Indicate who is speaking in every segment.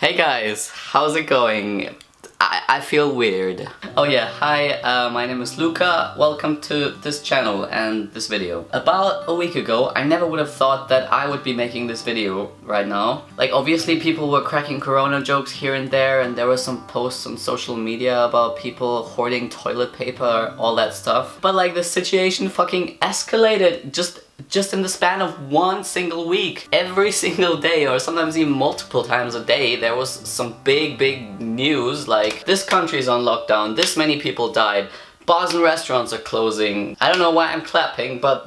Speaker 1: Hey guys, how's it going? I feel weird. Oh yeah, hi, my name is Luca. Welcome to this channel and this video. About a week ago, I never would have thought that I would be making this video right now. Like, obviously people were cracking corona jokes here and there were some posts on social media about people hoarding toilet paper, all that stuff. But like, the situation fucking escalated just in the span of one single week. Every single day, or sometimes even multiple times a day, there was some big news like, this country's on lockdown, this many people died, bars and restaurants are closing. I don't know why I'm clapping, but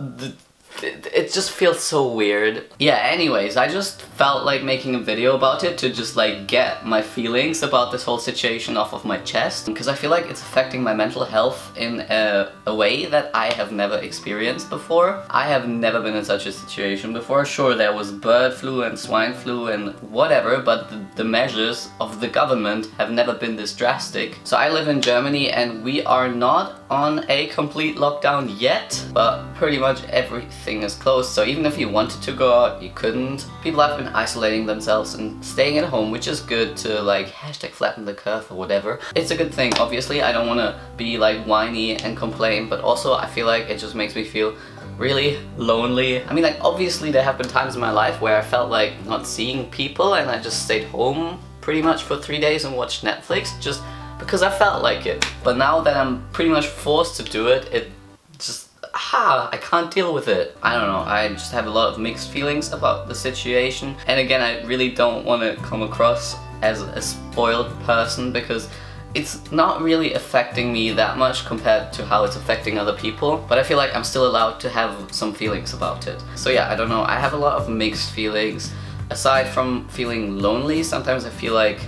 Speaker 1: it just feels so weird. Yeah, anyways, I just felt like making a video about it to just like get my feelings about this whole situation off of my chest, because I feel like it's affecting my mental health in a way that I have never experienced before. I have never been in such a situation before. Sure, there was bird flu and swine flu and whatever, but the measures of the government have never been this drastic. So I live in Germany and we are not on a complete lockdown yet, but pretty much everything is closed, so even if you wanted to go out, you couldn't. People have been isolating themselves and staying at home, which is good to like hashtag flatten the curve or whatever. It's a good thing. Obviously, I don't want to be like whiny and complain, but also I feel like it just makes me feel really lonely. I mean, like, obviously there have been times in my life where I felt like not seeing people and I just stayed home pretty much for 3 days and watched Netflix just because I felt like it. But now that I'm pretty much forced to do it, it just I can't deal with it. I don't know, I just have a lot of mixed feelings about the situation. And again, I really don't want to come across as a spoiled person, because it's not really affecting me that much compared to how it's affecting other people. But I feel like I'm still allowed to have some feelings about it. So yeah, I don't know, I have a lot of mixed feelings. Aside from feeling lonely, sometimes I feel like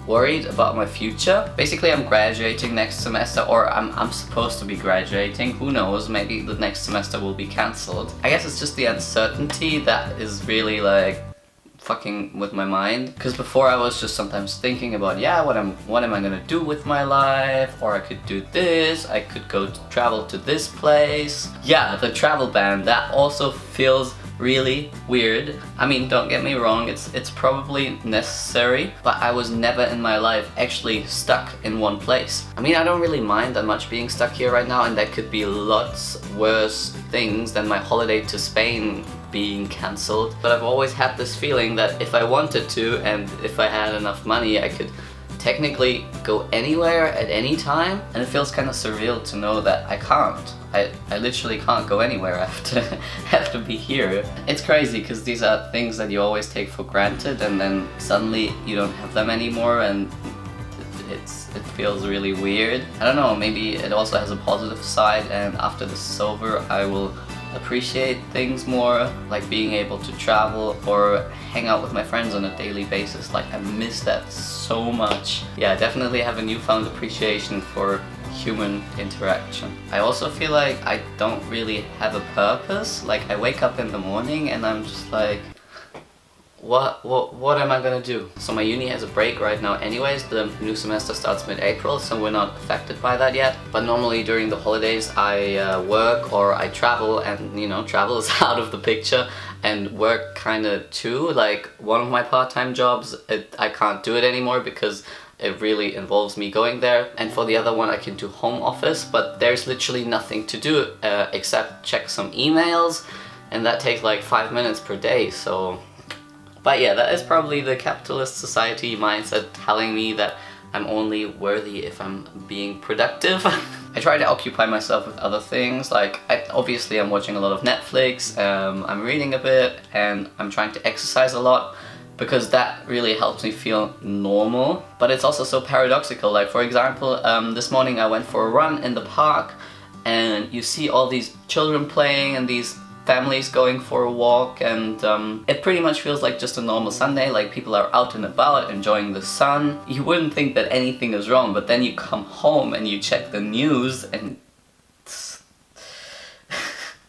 Speaker 1: worried about my future. Basically, I'm graduating next semester, or I'm supposed to be graduating. Who knows, maybe the next semester will be cancelled. I guess it's just the uncertainty that is really like fucking with my mind, because before I was just sometimes thinking about, yeah, what am I gonna do with my life, or I could do this, I could go to travel to this place. Yeah, the travel ban, that also feels really weird. I mean, don't get me wrong, it's probably necessary, but I was never in my life actually stuck in one place. I mean, I don't really mind that much being stuck here right now, and there could be lots worse things than my holiday to Spain being cancelled. But I've always had this feeling that if I wanted to, and if I had enough money, I could technically go anywhere at any time, and it feels kind of surreal to know that I can't. I literally can't go anywhere. I have to be here. It's crazy because these are things that you always take for granted, and then suddenly you don't have them anymore, and it feels really weird. I don't know, maybe it also has a positive side, and after this is over I will appreciate things more, like being able to travel or hang out with my friends on a daily basis. Like, I miss that so much. Yeah, I definitely have a newfound appreciation for human interaction. I also feel like I don't really have a purpose. Like, I wake up in the morning and I'm just like, what am I gonna do? So my uni has a break right now anyways. The new semester starts mid-April, so we're not affected by that yet. But normally during the holidays I work or I travel, and you know, travel is out of the picture, and work kinda too. Like, one of my part-time jobs, I can't do it anymore because it really involves me going there, and for the other one I can do home office, but there's literally nothing to do except check some emails, and that takes like 5 minutes per day, so... But yeah, that is probably the capitalist society mindset telling me that I'm only worthy if I'm being productive. I try to occupy myself with other things, like obviously I'm watching a lot of Netflix, I'm reading a bit, and I'm trying to exercise a lot, because that really helps me feel normal. But it's also so paradoxical. Like, for example, this morning I went for a run in the park, and you see all these children playing and these families going for a walk, and it pretty much feels like just a normal Sunday. Like, people are out and about enjoying the sun. You wouldn't think that anything is wrong, but then you come home and you check the news, and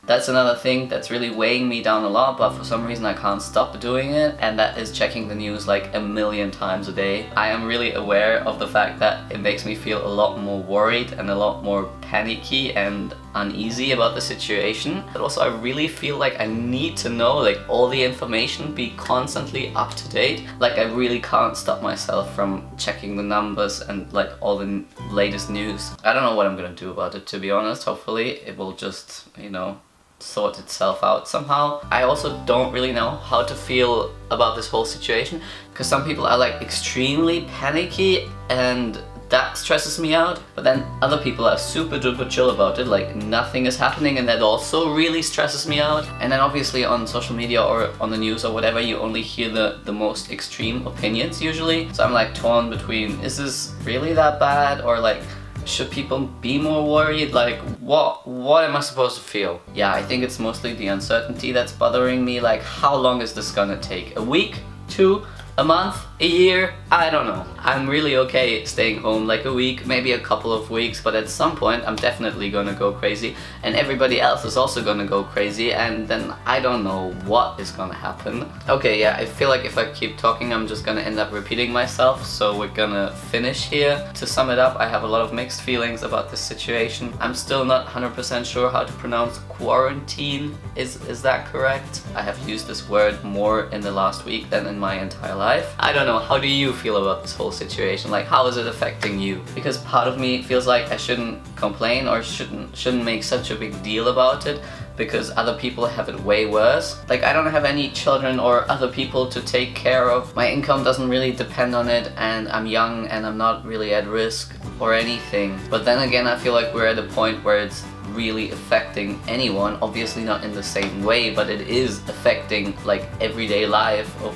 Speaker 1: that's another thing that's really weighing me down a lot, but for some reason I can't stop doing it, and that is checking the news like a million times a day. I am really aware of the fact that it makes me feel a lot more worried and a lot more panicky, and uneasy about the situation, but also I really feel like I need to know like all the information, be constantly up to date. Like I really can't stop myself from checking the numbers and like all the latest news. I don't know what I'm gonna do about it, to be honest. Hopefully it will just, you know, sort itself out somehow. I also don't really know how to feel about this whole situation, because some people are like extremely panicky and that stresses me out, but then other people are super duper chill about it, like nothing is happening, and that also really stresses me out. And then obviously on social media or on the news or whatever, you only hear the most extreme opinions usually. So I'm like torn between, is this really that bad, or like should people be more worried? Like what am I supposed to feel? Yeah, I think it's mostly the uncertainty that's bothering me. Like how long is this gonna take? A week? 2? A month? A year? I don't know. I'm really okay staying home like a week, maybe a couple of weeks, but at some point I'm definitely gonna go crazy, and everybody else is also gonna go crazy, and then I don't know what is gonna happen. Okay, yeah, I feel like if I keep talking I'm just gonna end up repeating myself, so we're gonna finish here. To sum it up, I have a lot of mixed feelings about this situation. I'm still not 100% sure how to pronounce quarantine. Is that correct? I have used this word more in the last week than in my entire life. I don't know, how do you feel about this whole situation? Like how is it affecting you? Because part of me feels like I shouldn't complain or shouldn't make such a big deal about it, because other people have it way worse. Like I don't have any children or other people to take care of. My income doesn't really depend on it, and I'm young and I'm not really at risk or anything. But then again, I feel like we're at a point where it's really affecting anyone. Obviously not in the same way, but it is affecting like everyday life of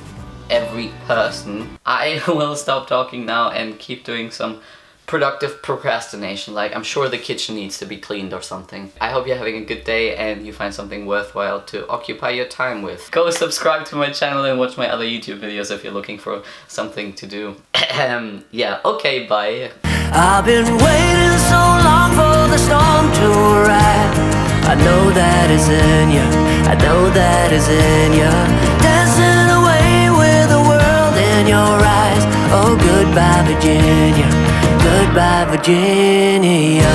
Speaker 1: every person. I will stop talking now and keep doing some productive procrastination. Like I'm sure the kitchen needs to be cleaned or something. I hope you're having a good day and you find something worthwhile to occupy your time with. Go subscribe to my channel and watch my other YouTube videos if you're looking for something to do. Yeah, okay, bye.
Speaker 2: I've been waiting so long for the storm to arrive. I know that is in you, I know that is in you. Dancing away with the world in your eyes. Oh, goodbye Virginia, goodbye Virginia.